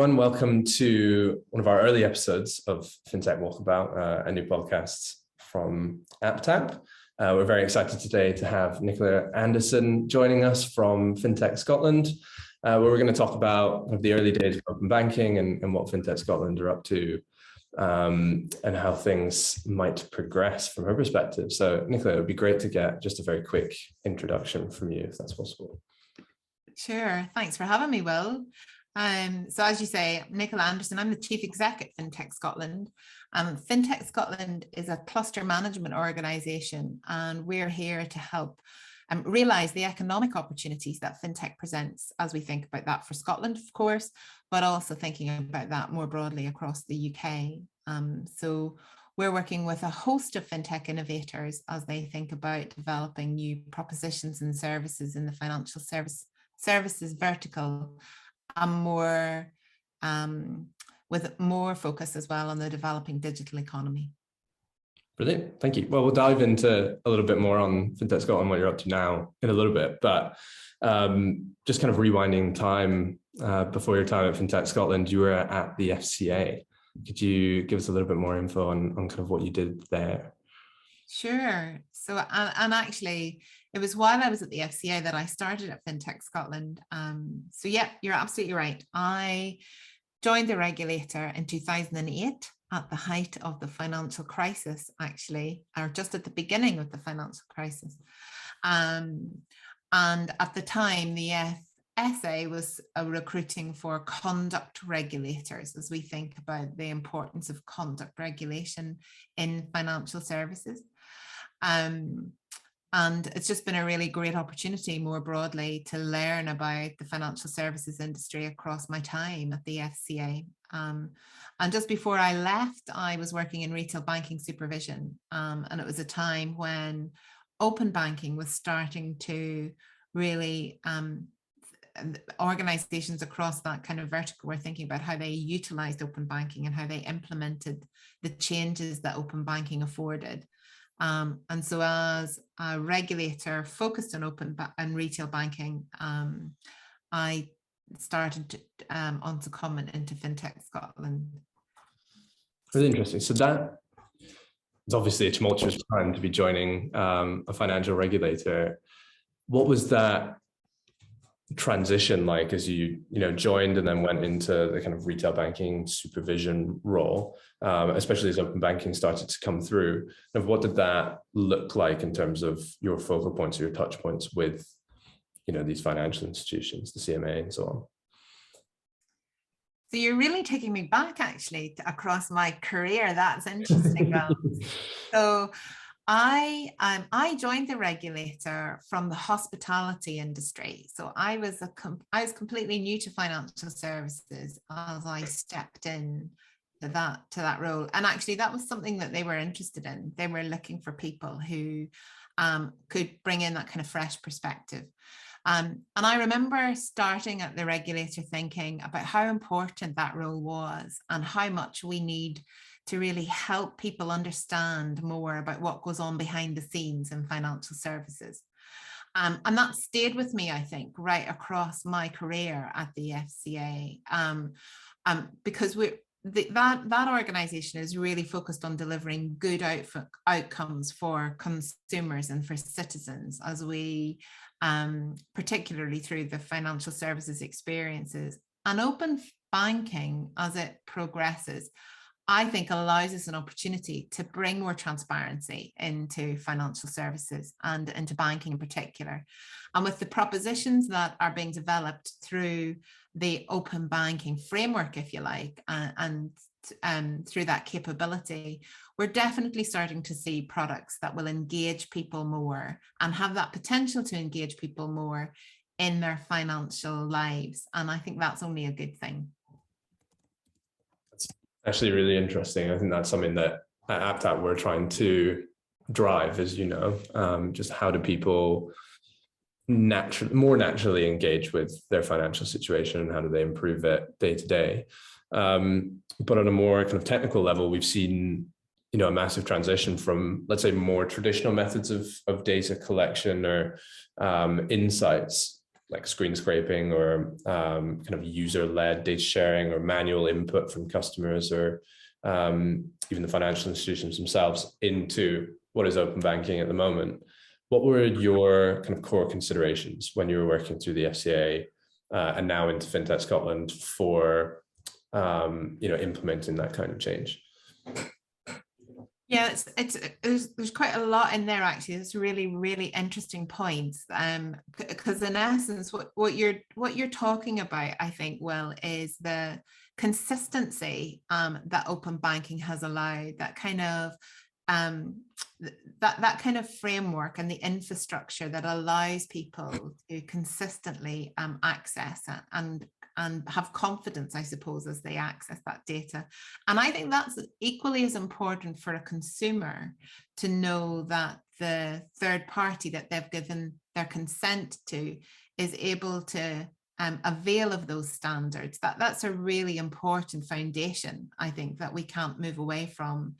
everyone. Welcome to one of our early episodes of FinTech Walkabout, a new podcast from AppTap. We're very excited today to have Nicola Anderson joining us from FinTech Scotland, where we're going to talk about the early days of open banking and what FinTech Scotland are up to, and how things might progress from her perspective. So Nicola, it would be great to get just a very quick introduction from you, if that's possible. Sure. Thanks for having me, Will. So as you say, Nicola Anderson, I'm the Chief Exec at FinTech Scotland. FinTech Scotland is a cluster management organisation, and we're here to help realise the economic opportunities that FinTech presents as we think about that for Scotland, of course, but also thinking about that more broadly across the UK. So we're working with a host of FinTech innovators as they think about developing new propositions and services in the financial services vertical, with more focus as well on the developing digital economy. Brilliant, thank you. Well, we'll dive into a little bit more on FinTech Scotland, what you're up to now in a little bit, but just kind of rewinding time before your time at FinTech Scotland, you were at the FCA. Could you give us a little bit more info on kind of what you did there? Sure. So, and actually, it was while I was at the FCA that I started at FinTech Scotland. So yeah, you're absolutely right. I joined the regulator in 2008 at the height of the financial crisis, actually, or just at the beginning of the financial crisis. And at the time, the FSA was recruiting for conduct regulators as we think about the importance of conduct regulation in financial services. And it's just been a really great opportunity more broadly to learn about the financial services industry across my time at the FCA. And just before I left, I was working in retail banking supervision. And it was a time when open banking was starting to really, organizations across that kind of vertical were thinking about how they utilized open banking and how they implemented the changes that open banking afforded. And so as a regulator focused on open and retail banking, I started on to comment into FinTech Scotland. Really interesting. So that is obviously a tumultuous time to be joining a financial regulator. What was that transition like as you joined and then went into the kind of retail banking supervision role, especially as open banking started to come through? And what did that look like in terms of your focal points or your touch points with these financial institutions, the CMA and so on? So you're really taking me back actually across my career. That's interesting. So I joined the regulator from the hospitality industry. So I was completely new to financial services as I stepped in to that role. And actually that was something that they were interested in. They were looking for people who could bring in that kind of fresh perspective. And I remember starting at the regulator thinking about how important that role was and how much we need to really help people understand more about what goes on behind the scenes in financial services. And that stayed with me, I think, right across my career at the FCA, because that organization is really focused on delivering good outcomes for consumers and for citizens as we, particularly through the financial services experiences. And open banking, as it progresses, I think allows us an opportunity to bring more transparency into financial services and into banking in particular. And with the propositions that are being developed through the open banking framework, if you like, and through that capability, we're definitely starting to see products that will engage people more and have that potential to engage people more in their financial lives. And I think that's only a good thing. Actually really interesting. I think that's something that at AppTap we're trying to drive, as you know, just how do people more naturally engage with their financial situation and how do they improve it day to day. But on a more kind of technical level, we've seen a massive transition from, let's say, more traditional methods of data collection or insights like screen scraping or kind of user-led data sharing or manual input from customers or even the financial institutions themselves into what is open banking at the moment. What were your kind of core considerations when you were working through the FCA and now into FinTech Scotland for implementing that kind of change? Yeah, there's quite a lot in there actually. It's really, really interesting points. Because in essence, what you're talking about, I think, Will, is the consistency that open banking has allowed, that kind of that kind of framework and the infrastructure that allows people to consistently access and have confidence, I suppose, as they access that data. And I think that's equally as important for a consumer to know that the third party that they've given their consent to is able to avail of those standards. That's a really important foundation, I think, that we can't move away from.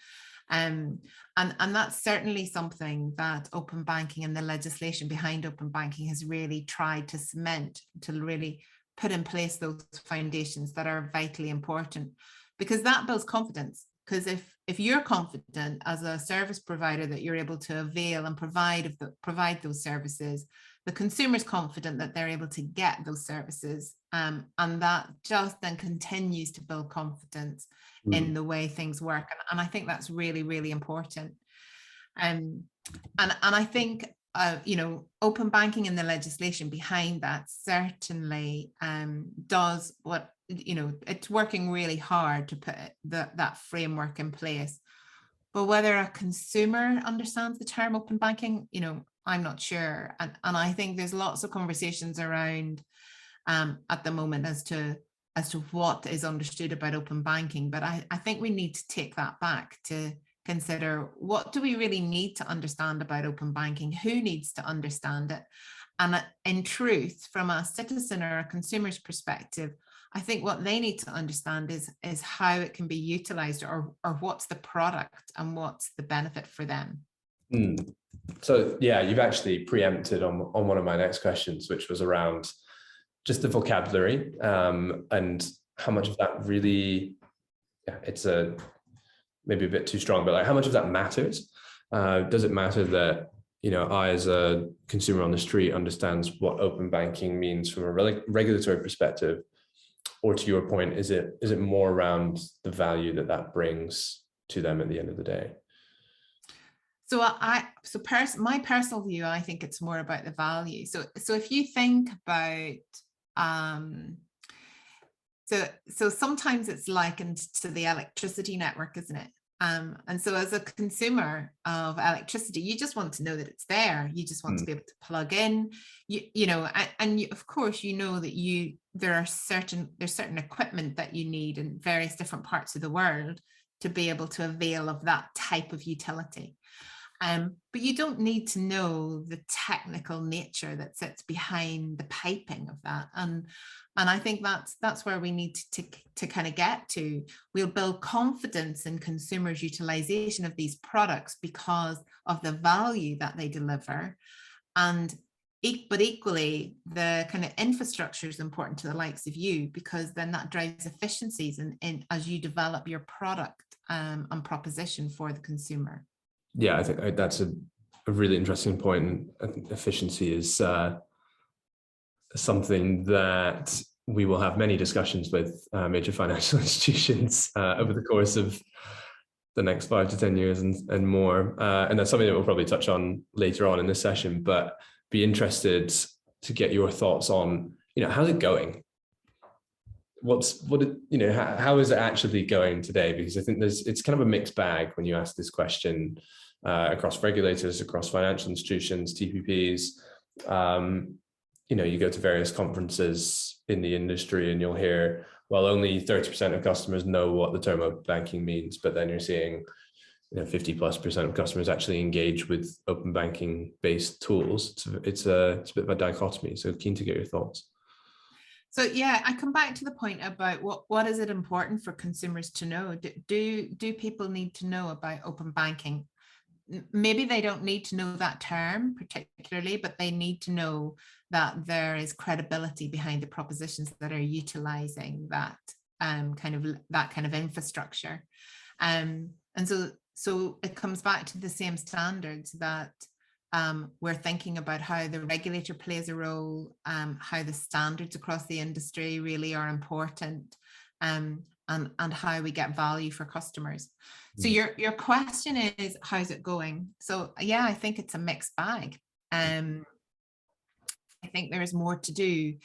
And that's certainly something that open banking and the legislation behind open banking has really tried to cement, to really put in place those foundations that are vitally important, because that builds confidence. Because if you're confident as a service provider that you're able to avail and provide those services, the consumer's confident that they're able to get those services, and that just then continues to build confidence in the way things work. And I think that's really, really important. And I think open banking and the legislation behind that certainly does what, it's working really hard to put that framework in place. But whether a consumer understands the term open banking, I'm not sure. And I think there's lots of conversations around at the moment as to what is understood about open banking. But I think we need to take that back to consider, what do we really need to understand about open banking? Who needs to understand it? And in truth, from a citizen or a consumer's perspective, I think what they need to understand is how it can be utilized, or what's the product and what's the benefit for them. So yeah, you've actually preempted on one of my next questions, which was around just the vocabulary and how much of that really, it's maybe a bit too strong, but like how much of that matters? Does it matter that I as a consumer on the street understands what open banking means from a regulatory perspective? Or to your point, is it more around the value that brings to them at the end of the day? So my personal view, I think it's more about the value. So if you think about so sometimes it's likened to the electricity network, isn't it? And so as a consumer of electricity, you just want to know that it's there. You just want to be able to plug in, of course, that there's certain equipment that you need in various different parts of the world to be able to avail of that type of utility. But you don't need to know the technical nature that sits behind the piping of that. And I think that's where we need to kind of get to. We'll build confidence in consumers' utilization of these products because of the value that they deliver. But equally, the kind of infrastructure is important to the likes of you, because then that drives efficiencies in as you develop your product and proposition for the consumer. Yeah, I think that's a really interesting point. I think efficiency is something that we will have many discussions with major financial institutions over the course of the next 5 to 10 years and more. And that's something that we'll probably touch on later on in this session, but be interested to get your thoughts on, how's it going? How is it actually going today? Because I think it's kind of a mixed bag when you ask this question across regulators, across financial institutions, TPPs. You go to various conferences in the industry and you'll hear, well, only 30% of customers know what the term open banking means, but then you're seeing 50+% of customers actually engage with open banking based tools. It's a bit of a dichotomy. So keen to get your thoughts. So yeah, I come back to the point about what is it important for consumers to know? Do people need to know about open banking? maybe they don't need to know that term particularly, but they need to know that there is credibility behind the propositions that are utilizing that kind of infrastructure. And so it comes back to the same standards that we're thinking about how the regulator plays a role, how the standards across the industry really are important, and how we get value for customers. So your question is, how's it going? So yeah, I think it's a mixed bag. I think there is more to do.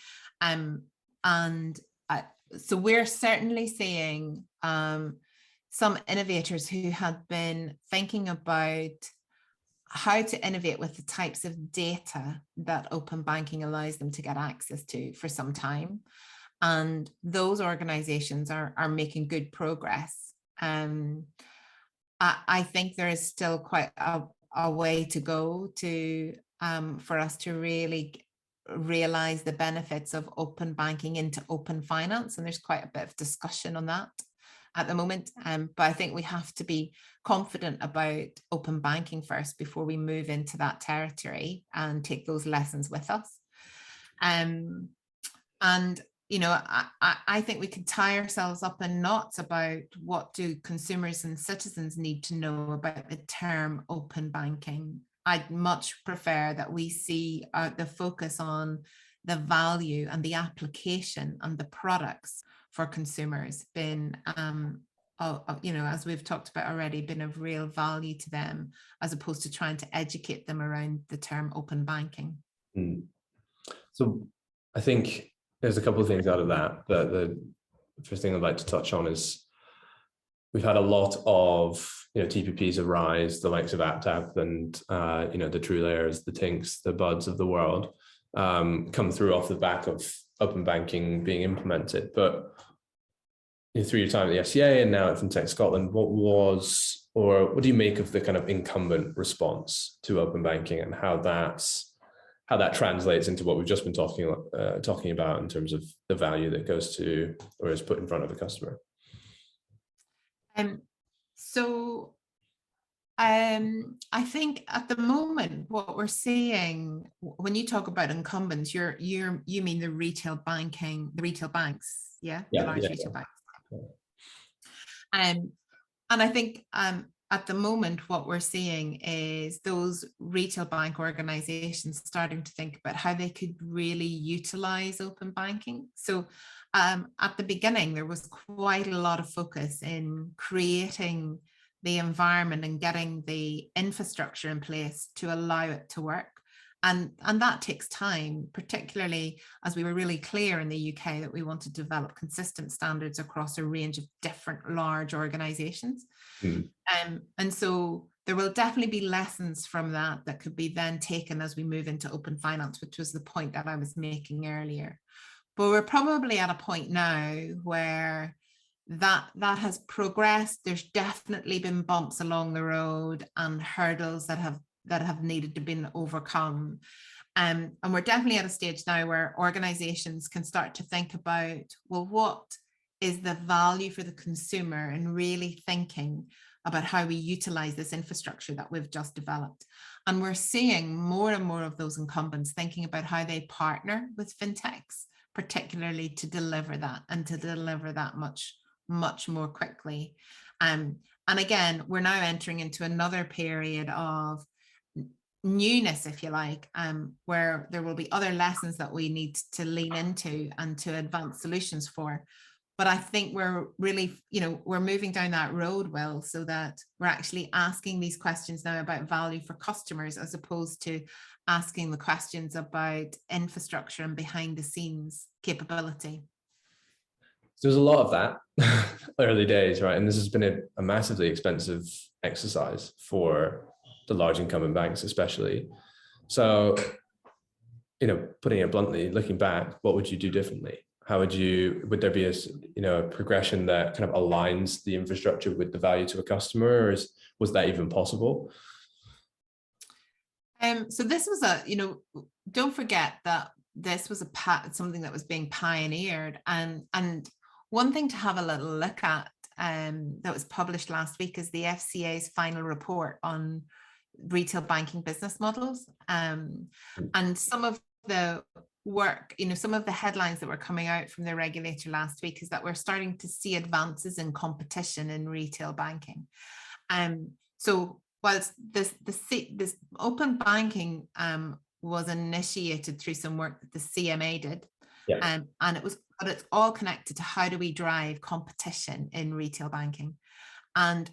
So we're certainly seeing some innovators who had been thinking about how to innovate with the types of data that open banking allows them to get access to for some time. And those organizations are making good progress. I think there is still quite a way to go to for us to really realize the benefits of open banking into open finance. And there's quite a bit of discussion on that at the moment. But I think we have to be confident about open banking first before we move into that territory and take those lessons with us. And you know, I think we could tie ourselves up in knots about what do consumers and citizens need to know about the term open banking. I'd much prefer that we see the focus on the value and the application and the products for consumers been, you know, as we've talked about already, been of real value to them, as opposed to trying to educate them around the term open banking. So I think there's a couple of things out of that. The first thing I'd like to touch on is we've had a lot of, you know, TPPs arise, the likes of AppTap and, you know, the TrueLayers, the Tinks, the Buds of the world come through off the back of open banking being implemented. But you know, through your time at the FCA and now at FinTech Scotland, what do you make of the kind of incumbent response to open banking and how that translates into what we've just been talking about in terms of the value that goes to or is put in front of the customer? I think at the moment what we're seeing when you talk about incumbents, you mean the retail banks, yeah, the large retail banks. And I think at the moment what we're seeing is those retail bank organizations starting to think about how they could really utilize open banking. So at the beginning there was quite a lot of focus in creating the environment and getting the infrastructure in place to allow it to work. And that takes time, particularly as we were really clear in the UK that we want to develop consistent standards across a range of different large organizations. And so there will definitely be lessons from that could be then taken as we move into open finance, which was the point that I was making earlier. But we're probably at a point now where that has progressed. There's definitely been bumps along the road and hurdles that have needed to be overcome. And we're definitely at a stage now where organizations can start to think about, well, what is the value for the consumer, and really thinking about how we utilize this infrastructure that we've just developed. And we're seeing more and more of those incumbents thinking about how they partner with fintechs, particularly to deliver that and to deliver that much more quickly. And again, we're now entering into another period of newness, if you like, where there will be other lessons that we need to lean into and to advance solutions for. But I think we're really, you know, we're moving down that road, Will, so that we're actually asking these questions now about value for customers, as opposed to asking the questions about infrastructure and behind the scenes capability. So there's a lot of that early days, right? And this has been a massively expensive exercise for the large incumbent banks, especially. So, you know, putting it bluntly, looking back, what would you do differently? How would there be a progression that kind of aligns the infrastructure with the value to a customer, or was that even possible? So this was don't forget that this was something that was being pioneered, and one thing to have a little look at that was published last week is the FCA's final report on retail banking business models. And some of the work, some of the headlines that were coming out from the regulator last week is that we're starting to see advances in competition in retail banking. So whilst this open banking was initiated through some work that the CMA did, and it's all connected to how do we drive competition in retail banking. And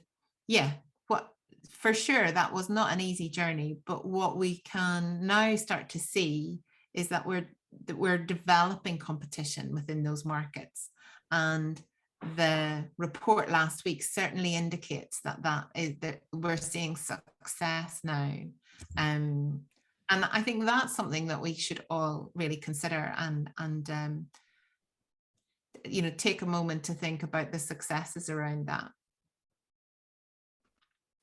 for sure, that was not an easy journey, but what we can now start to see is that we're developing competition within those markets. And the report last week certainly indicates that we're seeing success now. And I think that's something that we should all really consider and take a moment to think about the successes around that.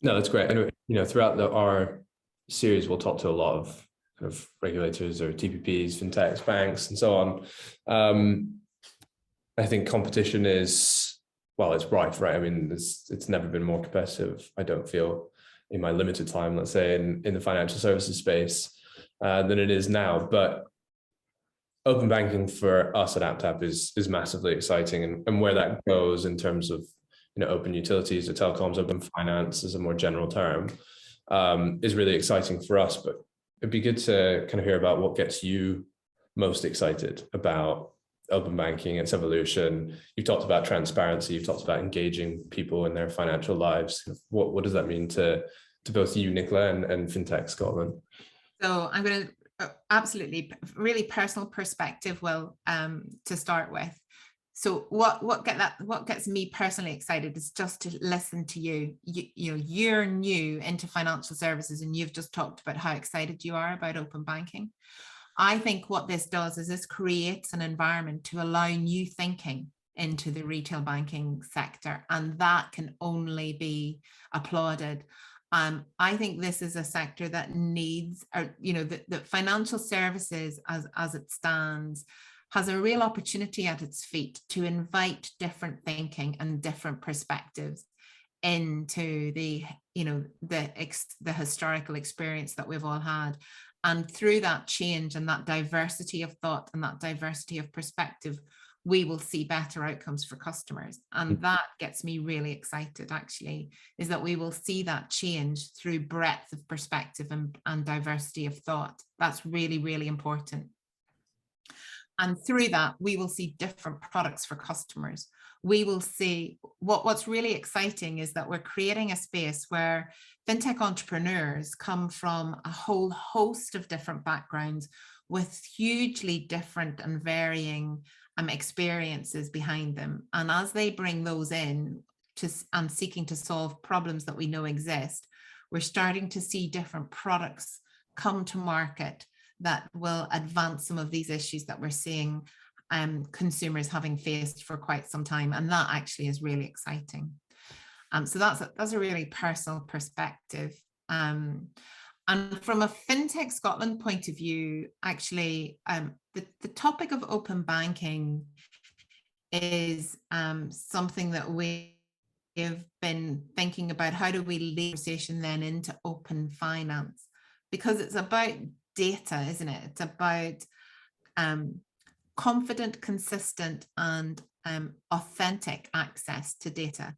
No, that's great. And throughout our series, we'll talk to a lot of kind of regulators or TPPs, FinTechs, banks, and so on. I think competition is, well, it's rife, right? I mean, it's never been more competitive, I don't feel, in my limited time, let's say, in the financial services space than it is now. But open banking for us at AppTap is massively exciting, and where that goes in terms of open utilities or telecoms, open finance as a more general term, is really exciting for us. But it'd be good to kind of hear about what gets you most excited about open banking, its evolution. You've talked about transparency, you've talked about engaging people in their financial lives. What does that mean to both you, Nicola, and FinTech Scotland? So I'm going to absolutely really personal perspective, Will, to start with. So what gets me personally excited is just to listen to you. You're new into financial services, and you've just talked about how excited you are about open banking. I think what this does is this creates an environment to allow new thinking into the retail banking sector, and that can only be applauded. I think this is a sector that needs, the financial services as it stands has a real opportunity at its feet to invite different thinking and different perspectives into the historical experience that we've all had. And through that change and that diversity of thought and that diversity of perspective, we will see better outcomes for customers. And that gets me really excited, actually, is that we will see that change through breadth of perspective and diversity of thought. That's really, really important. And through that, we will see different products for customers. We will see what's really exciting is that we're creating a space where FinTech entrepreneurs come from a whole host of different backgrounds with hugely different and varying experiences behind them. And as they bring those in and seeking to solve problems that we know exist, we're starting to see different products come to market that will advance some of these issues that we're seeing consumers having faced for quite some time. And that actually is really exciting. So that's a really personal perspective. And from a FinTech Scotland point of view, actually, the topic of open banking is something that we have been thinking about. How do we lead the conversation then into open finance? Because it's about data, isn't it? It's about confident, consistent, and authentic access to data,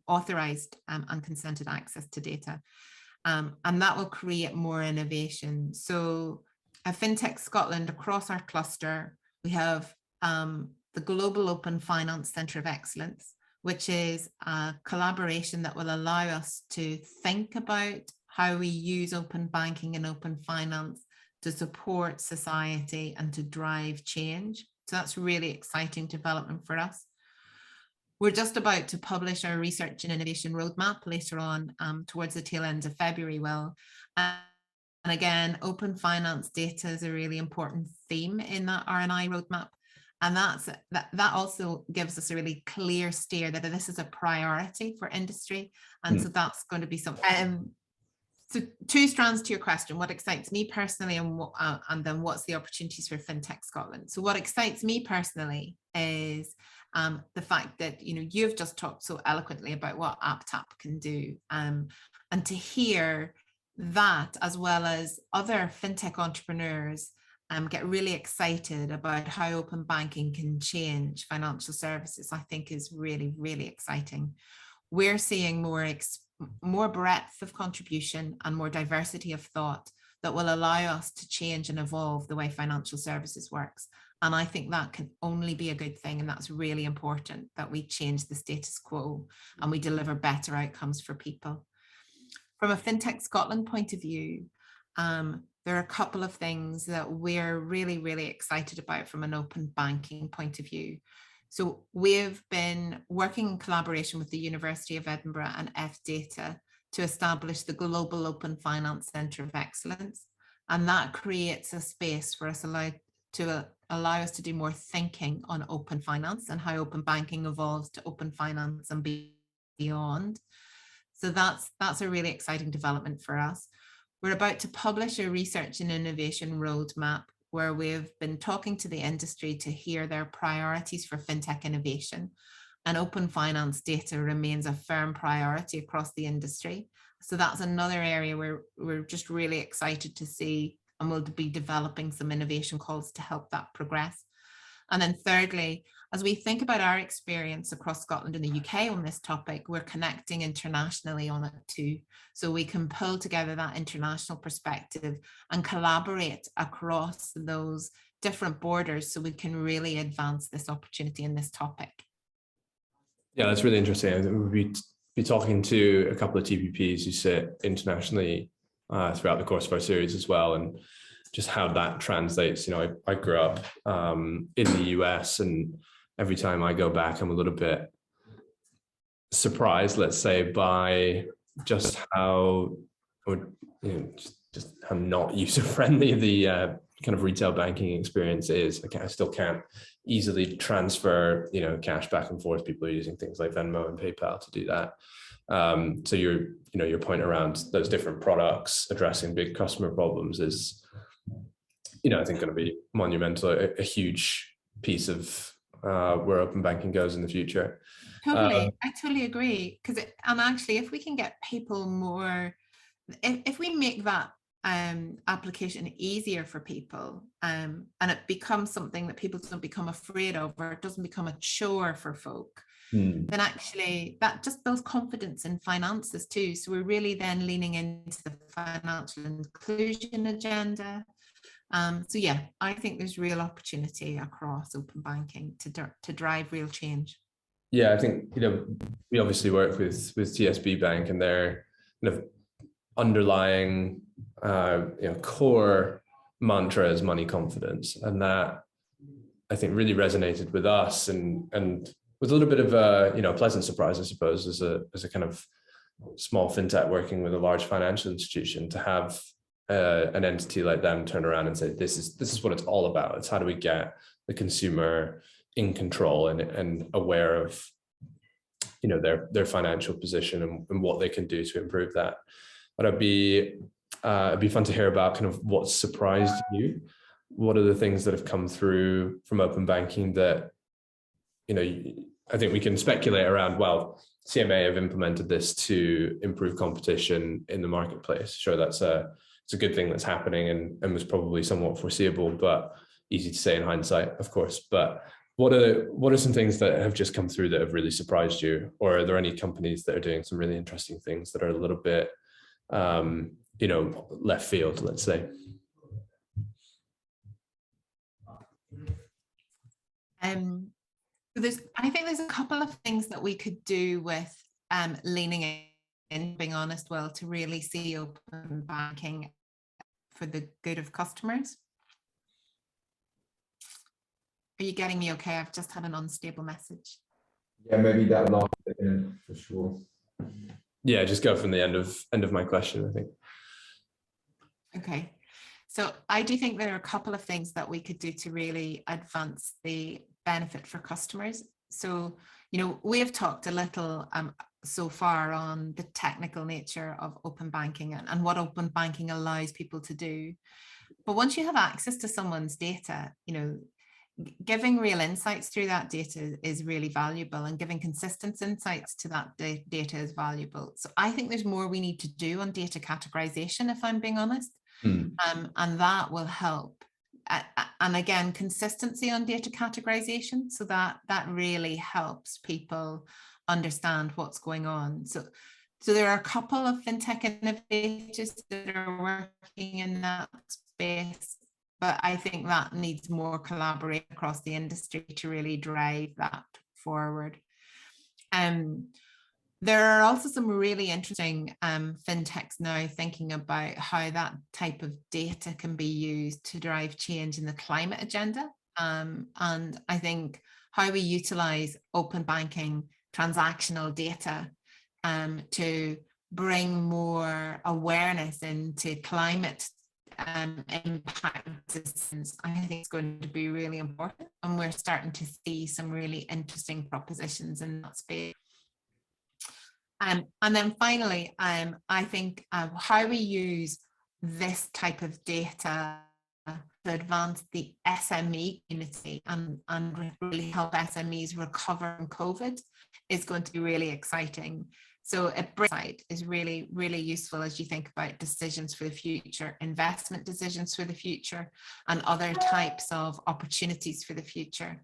authorized and consented access to data. And that will create more innovation. So at FinTech Scotland, across our cluster, we have the Global Open Finance Centre of Excellence, which is a collaboration that will allow us to think about how we use open banking and open finance to support society and to drive change. So that's really exciting development for us. We're just about to publish our research and innovation roadmap later on towards the tail end of February, Will. And again, open finance data is a really important theme in that R&I roadmap. And that also gives us a really clear steer that this is a priority for industry. And so that's going to be something. So two strands to your question: what excites me personally, and then what's the opportunities for FinTech Scotland? So what excites me personally is the fact that you've just talked so eloquently about what AppTap can do, and to hear that, as well as other fintech entrepreneurs, get really excited about how open banking can change financial services, I think is really, really exciting. We're seeing more breadth of contribution and more diversity of thought that will allow us to change and evolve the way financial services works. And I think that can only be a good thing. And that's really important, that we change the status quo and we deliver better outcomes for people. From a FinTech Scotland point of view, there are a couple of things that we're really, really excited about from an open banking point of view. So we've been working in collaboration with the University of Edinburgh and FData to establish the Global Open Finance Centre of Excellence. And that creates a space for us to allow us to do more thinking on open finance and how open banking evolves to open finance and beyond. So that's a really exciting development for us. We're about to publish a research and innovation roadmap where we've been talking to the industry to hear their priorities for fintech innovation. And open finance data remains a firm priority across the industry. So that's another area where we're just really excited to see, and we'll be developing some innovation calls to help that progress. And then thirdly, as we think about our experience across Scotland and the UK on this topic, we're connecting internationally on it too. So we can pull together that international perspective and collaborate across those different borders so we can really advance this opportunity in this topic. Yeah, that's really interesting. I think we'll be talking to a couple of TPPs who sit internationally throughout the course of our series as well, and just how that translates. You know, I grew up in the US, and every time I go back, I'm a little bit surprised, let's say, by just how, just how not user friendly the kind of retail banking experience is. I still can't easily transfer, cash back and forth. People are using things like Venmo and PayPal to do that. So your point around those different products addressing big customer problems is, I think going to be monumental, a huge piece of where open banking goes in the future. Totally, I totally agree. And actually, if we can get people more, if we make that application easier for people, and it becomes something that people don't become afraid of, or it doesn't become a chore for folk, then actually that just builds confidence in finances too. So we're really then leaning into the financial inclusion agenda. So yeah, I think there's real opportunity across open banking to drive real change. Yeah, I think, we obviously work with TSB Bank, and their kind of underlying core mantra is money confidence, and that I think really resonated with us, and was a little bit of a pleasant surprise, I suppose, as a kind of small fintech working with a large financial institution, to have an entity like them turn around and say, this is what it's all about. It's how do we get the consumer in control and aware of their financial position and what they can do to improve that. But it'd be fun to hear about kind of what surprised you. What are the things that have come through from open banking that I think we can speculate around? Well, CMA have implemented this to improve competition in the marketplace. Sure, it's a good thing that's happening and was probably somewhat foreseeable, but easy to say in hindsight, of course. But what are some things that have just come through that have really surprised you? Or are there any companies that are doing some really interesting things that are a little bit, left field, let's say? I think there's a couple of things that we could do with leaning in, being honest, well, to really see open banking for the good of customers. Are you getting me okay? I've just had an unstable message. Yeah, maybe that last bit for sure. Yeah, just go from the end of my question, I think. Okay. So I do think there are a couple of things that we could do to really advance the benefit for customers. So, we have talked a little so far on the technical nature of open banking and what open banking allows people to do. But once you have access to someone's data, giving real insights through that data is really valuable, and giving consistent insights to that data is valuable. So I think there's more we need to do on data categorization, if I'm being honest. And that will help. And again, consistency on data categorization, so that really helps people understand what's going on. So there are a couple of FinTech innovators that are working in that space, but I think that needs more collaboration across the industry to really drive that forward. There are also some really interesting FinTechs now thinking about how that type of data can be used to drive change in the climate agenda. And I think how we utilize open banking transactional data to bring more awareness into climate impact assistance, I think it's going to be really important. And we're starting to see some really interesting propositions in that space. And then finally, I think how we use this type of data to advance the SME community and really help SMEs recover from COVID is going to be really exciting. So a side is really, really useful as you think about decisions for the future, investment decisions for the future, and other types of opportunities for the future.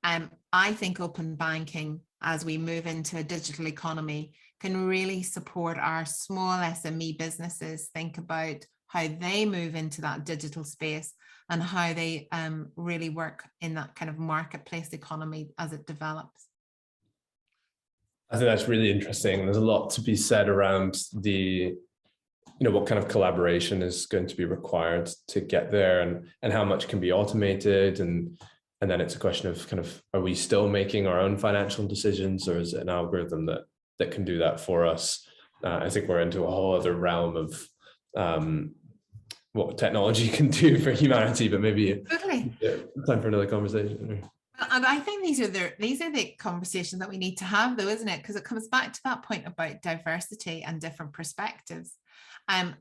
I think open banking, as we move into a digital economy, can really support our small SME businesses think about how they move into that digital space and how they really work in that kind of marketplace economy as it develops. I think that's really interesting. There's a lot to be said around the, what kind of collaboration is going to be required to get there, and how much can be automated, and then it's a question of kind of, are we still making our own financial decisions, or is it an algorithm that can do that for us? I think we're into a whole other realm of what technology can do for humanity, but maybe time for another conversation. And I think these are the conversations that we need to have, though, isn't it? Because it comes back to that point about diversity and different perspectives. And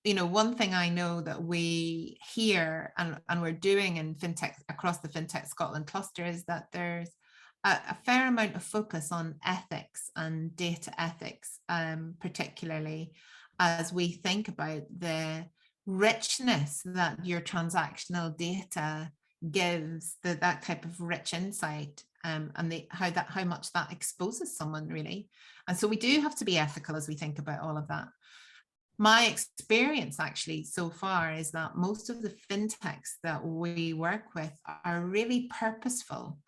one thing I know that we hear and we're doing in FinTech across the FinTech Scotland cluster is that there's a fair amount of focus on ethics and data ethics, particularly as we think about the richness that your transactional data gives, that type of rich insight, and how much that exposes someone, really. And so we do have to be ethical as we think about all of that. My experience actually so far is that most of the FinTechs that we work with are really purposeful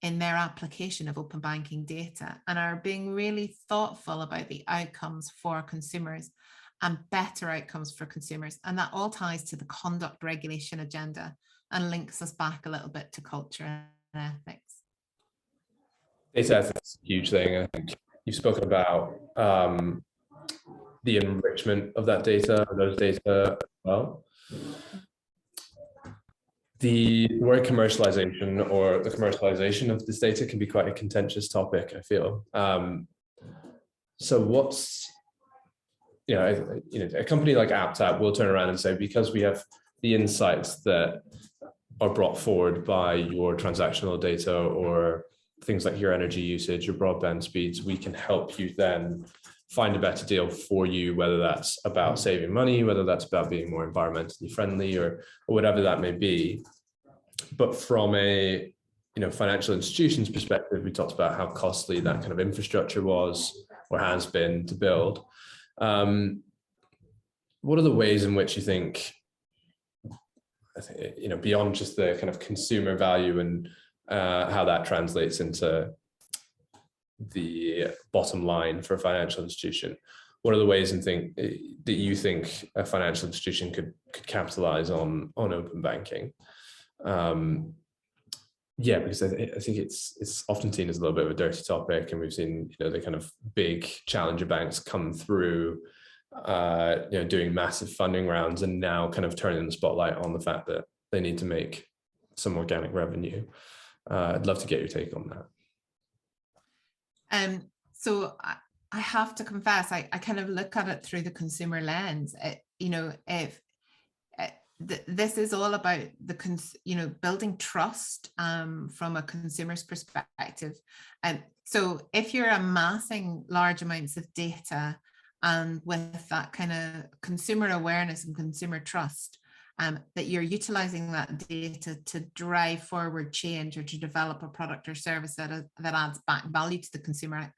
in their application of open banking data and are being really thoughtful about the outcomes for consumers and better outcomes for consumers. And that all ties to the conduct regulation agenda and links us back a little bit to culture and ethics. Data ethics is a huge thing. I think you've spoken about the enrichment of that data, those data as well. The word commercialization, or the commercialization of this data, can be quite a contentious topic, I feel. So what's, a company like AppTap will turn around and say, because we have the insights that are brought forward by your transactional data or things like your energy usage, your broadband speeds, we can help you then find a better deal for you, whether that's about saving money, whether that's about being more environmentally friendly, or whatever that may be. But from a financial institutions perspective, we talked about how costly that kind of infrastructure was or has been to build. What are the ways in which you think, beyond just the kind of consumer value and how that translates into the bottom line for a financial institution, what are the ways that you think a financial institution could capitalize on open banking? Because I think it's often seen as a little bit of a dirty topic, and we've seen the kind of big challenger banks come through doing massive funding rounds and now kind of turning the spotlight on the fact that they need to make some organic revenue. I'd love to get your take on that. So I have to confess, I kind of look at it through the consumer lens. If this is all about building trust from a consumer's perspective. And so if you're amassing large amounts of data and with that kind of consumer awareness and consumer trust, that you're utilizing that data to drive forward change or to develop a product or service that adds back value to the consumer,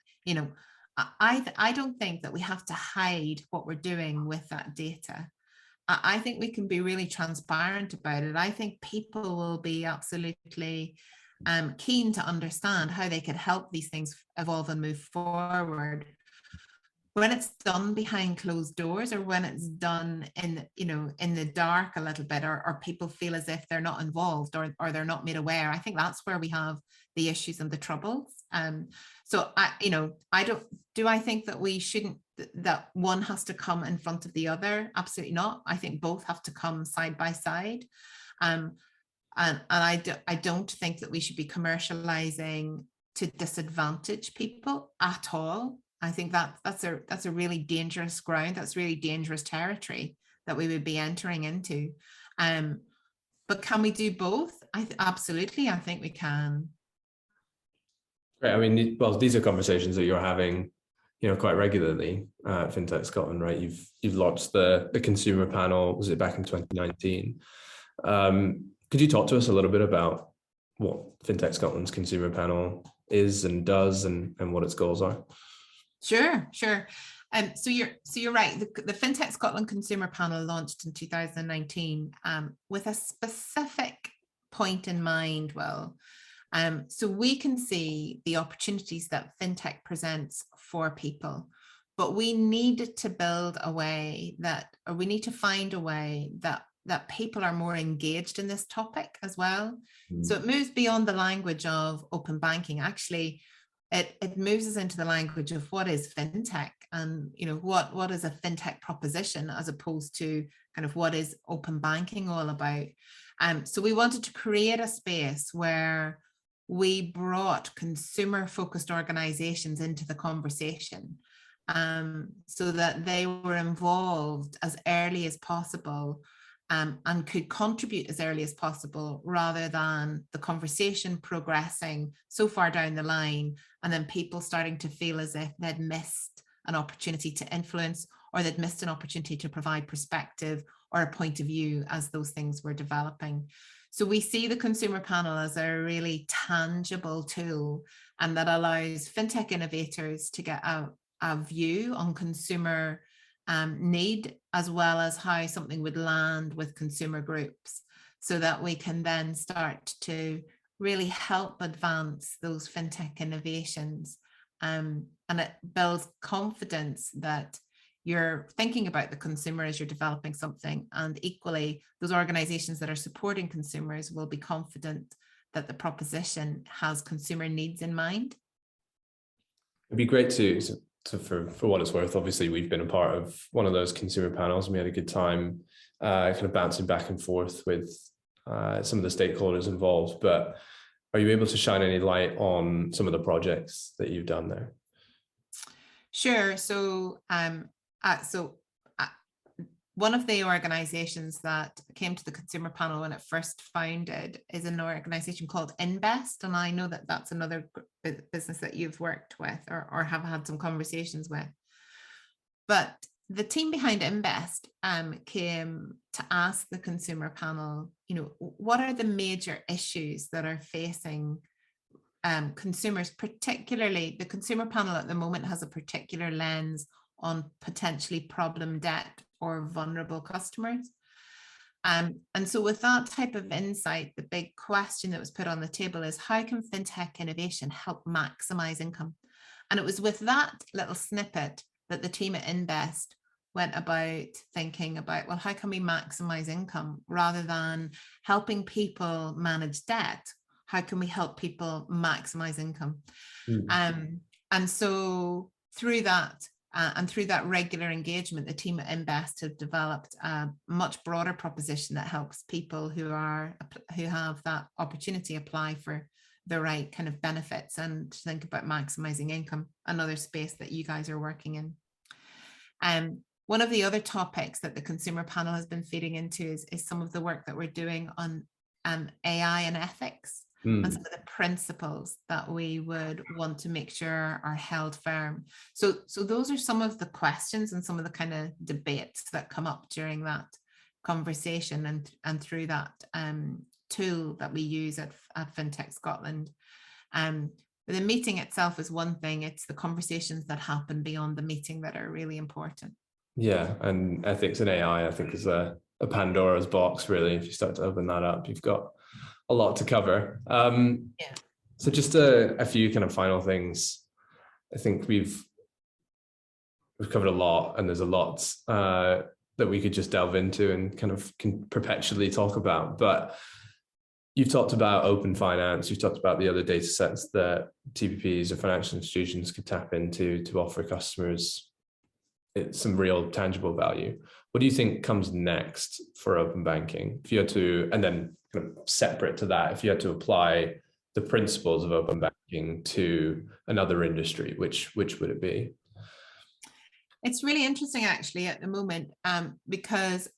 I don't think that we have to hide what we're doing with that data. I think we can be really transparent about it. I think people will be absolutely keen to understand how they could help these things evolve and move forward. When it's done behind closed doors, or when it's done in the dark a little bit, or people feel as if they're not involved or they're not made aware, I think that's where we have the issues and the troubles. So I think that we shouldn't, that one has to come in front of the other. Absolutely not. I think both have to come side by side. And I don't think that we should be commercializing to disadvantage people at all. I think that's a really dangerous ground. That's really dangerous territory that we would be entering into. But can we do both? Absolutely, I think we can. Great. I mean, well, these are conversations that you're having, quite regularly at FinTech Scotland, right? You've launched the consumer panel. Was it back in 2019? Could you talk to us a little bit about what FinTech Scotland's consumer panel is and does, and what its goals are? Sure. So you're right. The FinTech Scotland Consumer Panel launched in 2019 with a specific point in mind. Well, so we can see the opportunities that FinTech presents for people, but we need to build a way that, or we need to find a way that people are more engaged in this topic as well. So it moves beyond the language of open banking. Actually, it moves us into the language of what is FinTech, and what is a FinTech proposition, as opposed to kind of what is open banking all about. So we wanted to create a space where we brought consumer-focused organizations into the conversation, so that they were involved as early as possible, and could contribute as early as possible, rather than the conversation progressing so far down the line and then people starting to feel as if they'd missed an opportunity to influence, or they'd missed an opportunity to provide perspective or a point of view as those things were developing. So we see the consumer panel as a really tangible tool, and that allows FinTech innovators to get a view on consumer need, as well as how something would land with consumer groups, so that we can then start to really help advance those FinTech innovations. And it builds confidence that you're thinking about the consumer as you're developing something, and equally those organizations that are supporting consumers will be confident that the proposition has consumer needs in mind. It'd be great to for what it's worth, obviously we've been a part of one of those consumer panels, and we had a good time kind of bouncing back and forth with some of the stakeholders involved. But are you able to shine any light on some of the projects that you've done there? Sure. So one of the organizations that came to the consumer panel when it first founded is an organization called Invest. And I know that that's another business that you've worked with or have had some conversations with. But the team behind Invest came to ask the consumer panel, what are the major issues that are facing consumers? Particularly, the consumer panel at the moment has a particular lens on potentially problem debt or vulnerable customers. And so with that type of insight, the big question that was put on the table is, how can FinTech innovation help maximize income? And it was with that little snippet that the team at Invest went about thinking about, well, how can we maximize income rather than helping people manage debt? How can we help people maximize income? And so through that, and through that regular engagement, the team at Invest have developed a much broader proposition that helps people who have that opportunity apply for the right kind of benefits and think about maximizing income, another space that you guys are working in. One of the other topics that the consumer panel has been feeding into is some of the work that we're doing on AI and ethics, and some of the principles that we would want to make sure are held firm. So those are some of the questions and some of the kind of debates that come up during that conversation and through that tool that we use at FinTech Scotland. The meeting itself is one thing, it's the conversations that happen beyond the meeting that are really important. Yeah, and ethics and AI, I think, is a Pandora's box, really. If you start to open that up, you've got a lot to cover. Yeah. So just a few kind of final things. I think we've covered a lot, and there's a lot that we could just delve into and kind of can perpetually talk about. But you've talked about open finance, you've talked about the other data sets that TPPs or financial institutions could tap into to offer customers some real tangible value. What do you think comes next for open banking? If you had to, and then kind of separate to that, if you had to apply the principles of open banking to another industry, which would it be? It's really interesting actually at the moment, because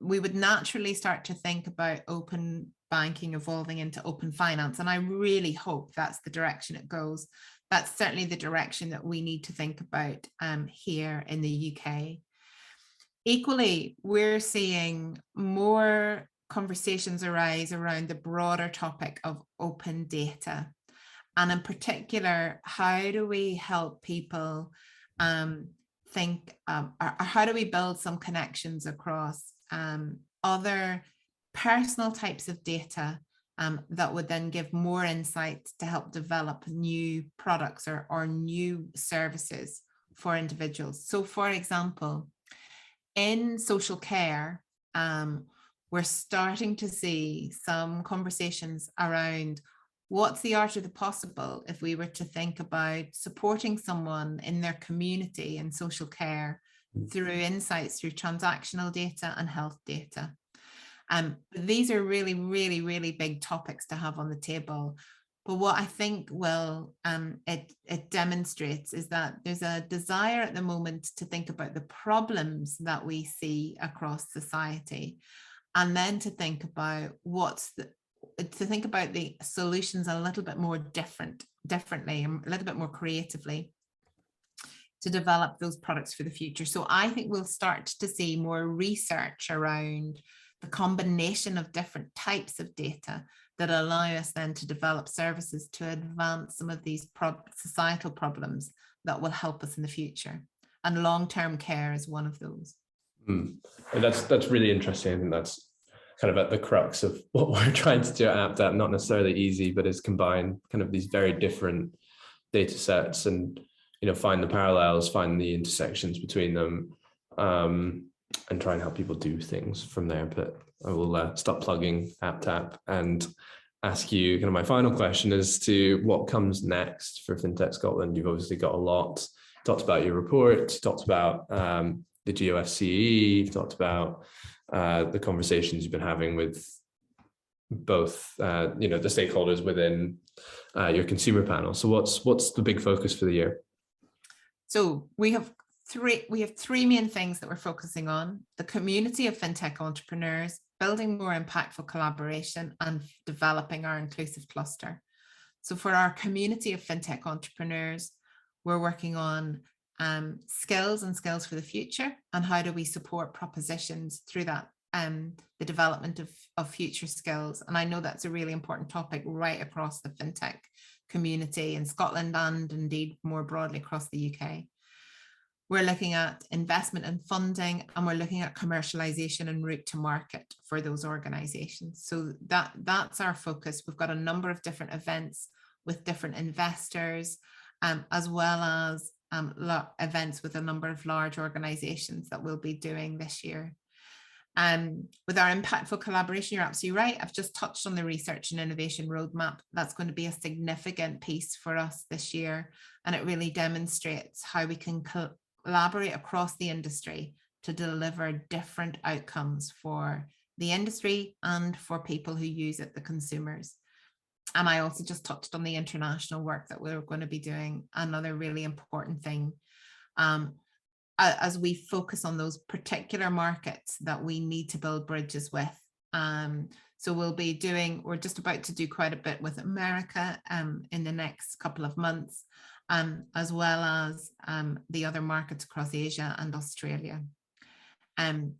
we would naturally start to think about open banking evolving into open finance, and I really hope that's the direction it goes. That's certainly the direction that we need to think about here in the UK. Equally, we're seeing more conversations arise around the broader topic of open data. And in particular, how do we help people think, or how do we build some connections across other personal types of data that would then give more insights to help develop new products or new services for individuals. So for example, in social care, we're starting to see some conversations around what's the art of the possible if we were to think about supporting someone in their community in social care through insights through transactional data and health data. These are really, really, really big topics to have on the table. But what I think it demonstrates is that there's a desire at the moment to think about the problems that we see across society, and then to think about the solutions a little bit more differently, a little bit more creatively, to develop those products for the future. So I think we'll start to see more research around the combination of different types of data that allow us then to develop services to advance some of these societal problems that will help us in the future. And long-term care is one of those. And that's really interesting. I think that's kind of at the crux of what we're trying to do at AppTap, not necessarily easy, but is combine kind of these very different data sets and, find the parallels, find the intersections between them, and try and help people do things from there. But I will stop plugging AppTap and ask you kind of my final question as to what comes next for FinTech Scotland. You've obviously got a lot. You talked about your report, you talked about the GOSCE, you've talked about the conversations you've been having with both the stakeholders within your consumer panel. So what's the big focus for the year? So we have three main things that we're focusing on: the community of FinTech entrepreneurs, building more impactful collaboration, and developing our inclusive cluster. So for our community of FinTech entrepreneurs, we're working on skills for the future, and how do we support propositions through that, the development of future skills. And I know that's a really important topic right across the FinTech community in Scotland and indeed more broadly across the UK. We're looking at investment and funding, and we're looking at commercialization and route to market for those organizations. So that's our focus. We've got a number of different events with different investors, as well as events with a number of large organizations that we'll be doing this year. With our impactful collaboration, you're absolutely right. I've just touched on the research and innovation roadmap. That's going to be a significant piece for us this year. And it really demonstrates how we can collaborate across the industry to deliver different outcomes for the industry and for people who use it, the consumers. And I also just touched on the international work that we're going to be doing, another really important thing. as we focus on those particular markets that we need to build bridges with. So we're just about to do quite a bit with America in the next couple of months, as well as the other markets across Asia and Australia. And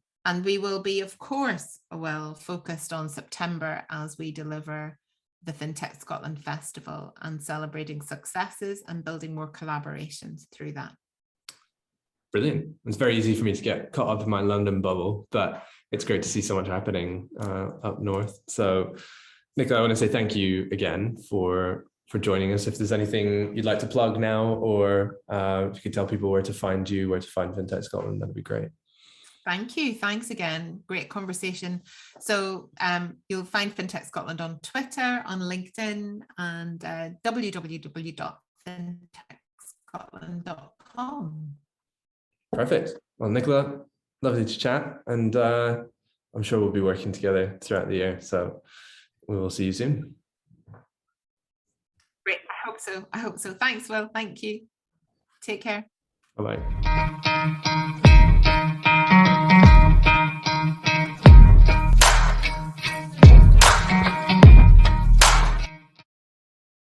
we will be, of course, well focused on September as we deliver the FinTech Scotland Festival and celebrating successes and building more collaborations through that. Brilliant. It's very easy for me to get caught up in my London bubble, but it's great to see so much happening up north. So, Nicola, I want to say thank you again for joining us. If there's anything you'd like to plug now, or if you could tell people where to find you, where to find FinTech Scotland, that'd be great. Thank you. Thanks again. Great conversation. So you'll find FinTech Scotland on Twitter, on LinkedIn, and www.fintechscotland.com. Perfect. Well, Nicola, lovely to chat, and I'm sure we'll be working together throughout the year. So we will see you soon. Great. I hope so. Thanks, Will. Thank you. Take care. Bye-bye.